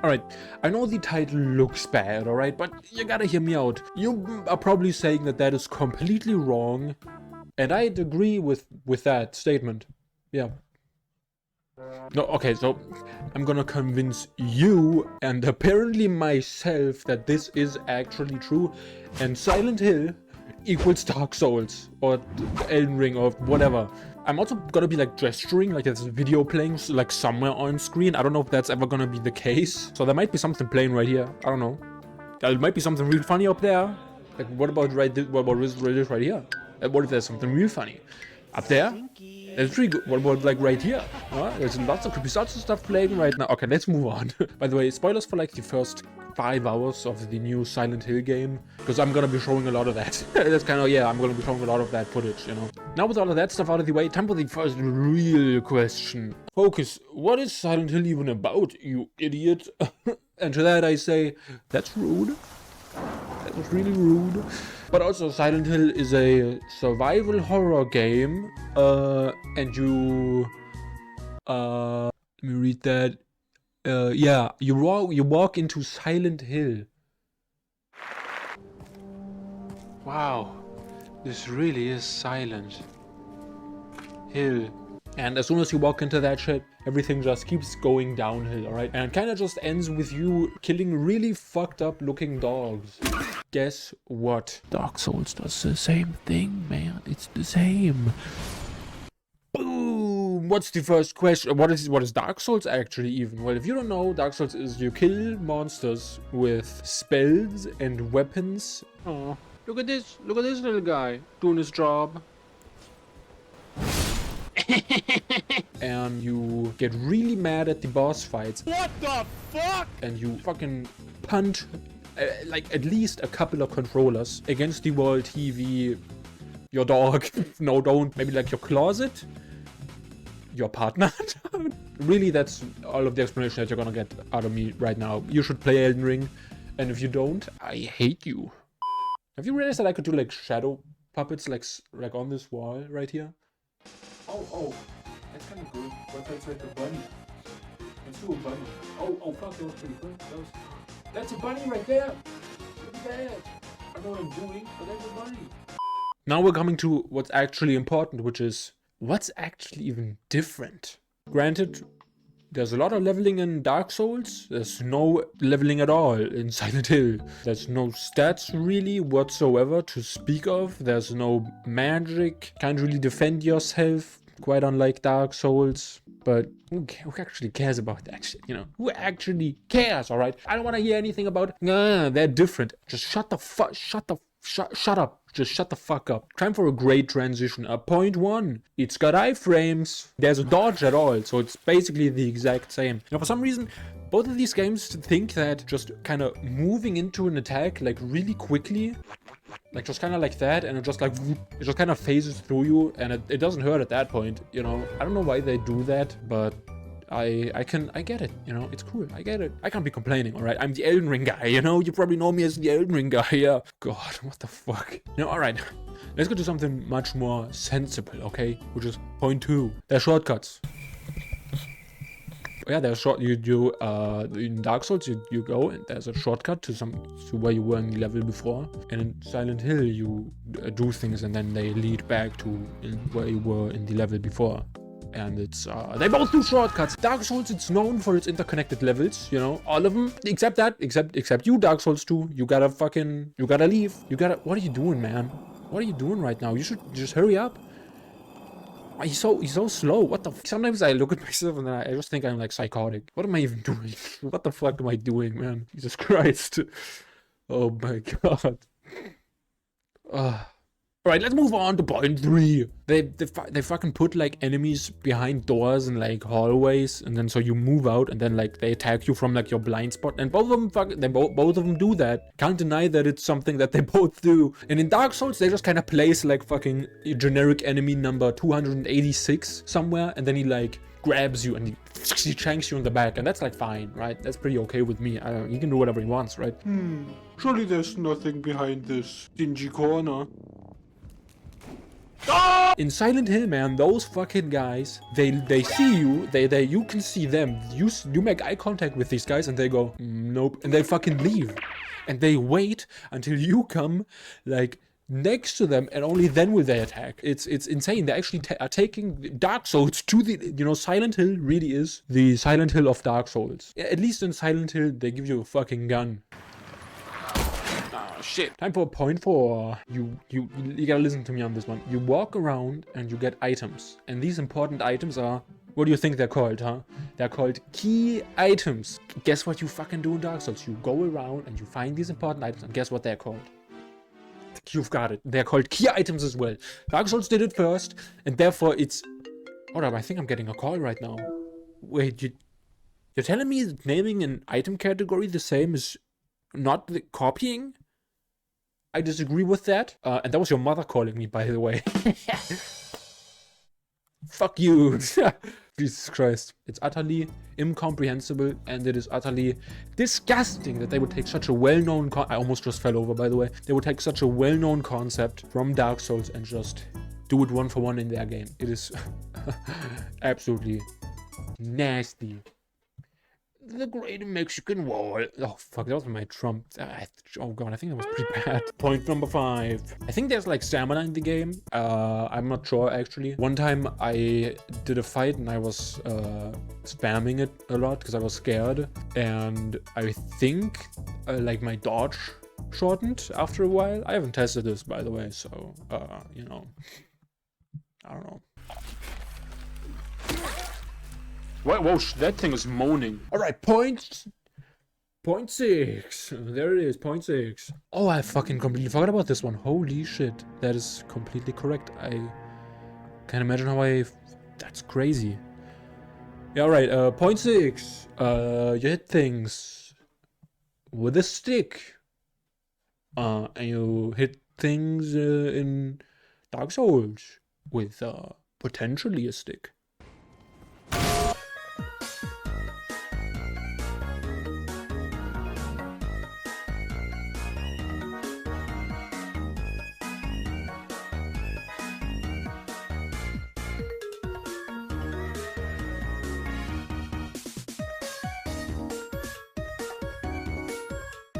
Alright, I know the title looks bad, alright, but you gotta hear me out. You are probably saying that that is completely wrong, and I'd agree with that statement. Yeah. No, okay, so I'm gonna convince you and apparently myself that this is actually true, and Silent Hill equals Dark Souls or Elden Ring or whatever. I'm also gonna be like gesturing like there's a video playing like somewhere on screen. I don't know if that's ever gonna be the case. So there might be something playing right here. I don't know. There might be something real funny up there. Like what about this right here? What if there's something real funny up there? That's pretty good. What about like right here? There's lots of creepy sorts of stuff playing right now. Okay, let's move on. By the way, spoilers for like the first 5 hours of the new Silent Hill game, because I'm gonna be showing a lot of that. That's kind of, yeah, I'm gonna be showing a lot of that footage, you know. Now with all of that stuff out of the way, time for the first real question. Focus, what is Silent Hill even about, you idiot? And to that I say, that's rude. That was really rude. But also, Silent Hill is a survival horror game, and you, let me read that. Yeah, you walk into Silent Hill. Wow, this really is Silent Hill. And as soon as you walk into that shit, everything just keeps going downhill, alright? And it kinda just ends with you killing really fucked up looking dogs. Guess what? Dark Souls does the same thing, man. It's the same. Boom! What's the first question? What is Dark Souls actually even? Well, if you don't know, Dark Souls is you kill monsters with spells and weapons. Oh, look at this little guy doing his job. And you get really mad at the boss fights. What the fuck? And you fucking punt like at least a couple of controllers against the wall, TV, your dog. No, don't. Maybe like your closet, your partner. Really, that's all of the explanation that you're gonna get out of me right now. You should play Elden Ring, and if you don't, I hate you. Have you realized that I could do like shadow puppets like on this wall right here? Oh, that's kind of good. But that's like a bunny. Let's do a bunny. Oh, fuck, that was pretty good. That's a bunny right there. Look at that. I know what I'm doing, but that's a bunny. Now we're coming to what's actually important, which is what's actually even different. Granted, there's a lot of leveling in Dark Souls. There's no leveling at all in Silent Hill. There's no stats really whatsoever to speak of. There's no magic. Can't really defend yourself, quite unlike Dark Souls. But who actually cares about that shit, you know? Who actually cares, alright? I don't want to hear anything about, they're different. Just shut up. Just shut the fuck up. Time for a great transition. Point 1. It's got iframes. There's a dodge at all, so it's basically the exact same. Now, for some reason, both of these games think that just kind of moving into an attack, like really quickly, like just kind of like that, and it just like, it just kind of phases through you, and it doesn't hurt at that point, you know? I don't know why they do that, but I get it, you know, it's cool, I get it. I can't be complaining, alright? I'm the Elden Ring guy, you know? You probably know me as the Elden Ring guy, yeah. God, what the fuck? You know, alright. Let's go to something much more sensible, okay? Which is point 2. They're shortcuts. Yeah, there's in Dark Souls you go and there's a shortcut to where you were in the level before, and in Silent Hill you do things and then they lead back to where you were in the level before. And it's they both do shortcuts. Dark Souls, it's known for its interconnected levels, you know, all of them except you, Dark Souls 2. You gotta leave. What are you doing, man? What are you doing right now? You should just hurry up. He's so slow. What the sometimes I look at myself and then I just think I'm like psychotic. What am I even doing? What the fuck am I doing, man? Jesus Christ. Oh my god. Alright, let's move on to point 3. They fucking put like enemies behind doors and like hallways, and then so you move out and then like they attack you from like your blind spot, and both of them do that. Can't deny that it's something that they both do. And in Dark Souls they just kind of place like fucking generic enemy number 286 somewhere, and then he like grabs you and he shanks you in the back, and that's like fine, right? That's pretty okay with me. I don't know, he can do whatever he wants, right? Surely there's nothing behind this dingy corner. In Silent Hill, man, those fucking guys, they see you, you can see them. You make eye contact with these guys and they go, nope, and they fucking leave. And they wait until you come, like, next to them, and only then will they attack. It's insane. They actually are taking Dark Souls to the, you know, Silent Hill really is the Silent Hill of Dark Souls. At least in Silent Hill, they give you a fucking gun. Shit. Time for point 4. You gotta listen to me on this one. You walk around and you get items. And these important items are, what do you think they're called, huh? They're called key items. Guess what you fucking do in Dark Souls? You go around and you find these important items, and guess what they're called? You've got it. They're called key items as well. Dark Souls did it first, and therefore it's... Hold up, I think I'm getting a call right now. Wait, you're telling me that naming an item category the same is not the copying? I disagree with that. And that was your mother calling me, by the way. Fuck you. Jesus Christ. It's utterly incomprehensible, and it is utterly disgusting that they would take such a well-known I almost just fell over, by the way. They would take such a well-known concept from Dark Souls and just do it one for one in their game. It is absolutely nasty. The Great Mexican Wall. Oh fuck, that was my Trump. Oh god, I think that was pretty bad. Point number 5. I think there's like stamina in the game. I'm not sure actually. One time I did a fight and I was spamming it a lot because I was scared. And I think like my dodge shortened after a while. I haven't tested this, by the way, so you know, I don't know. Whoa, that thing is moaning. Alright, point 6. There it is, point 6. Oh, I fucking completely forgot about this one. Holy shit. That is completely correct. I can't imagine how that's crazy. Yeah, alright, point 6. You hit things with a stick. And you hit things in Dark Souls with potentially a stick.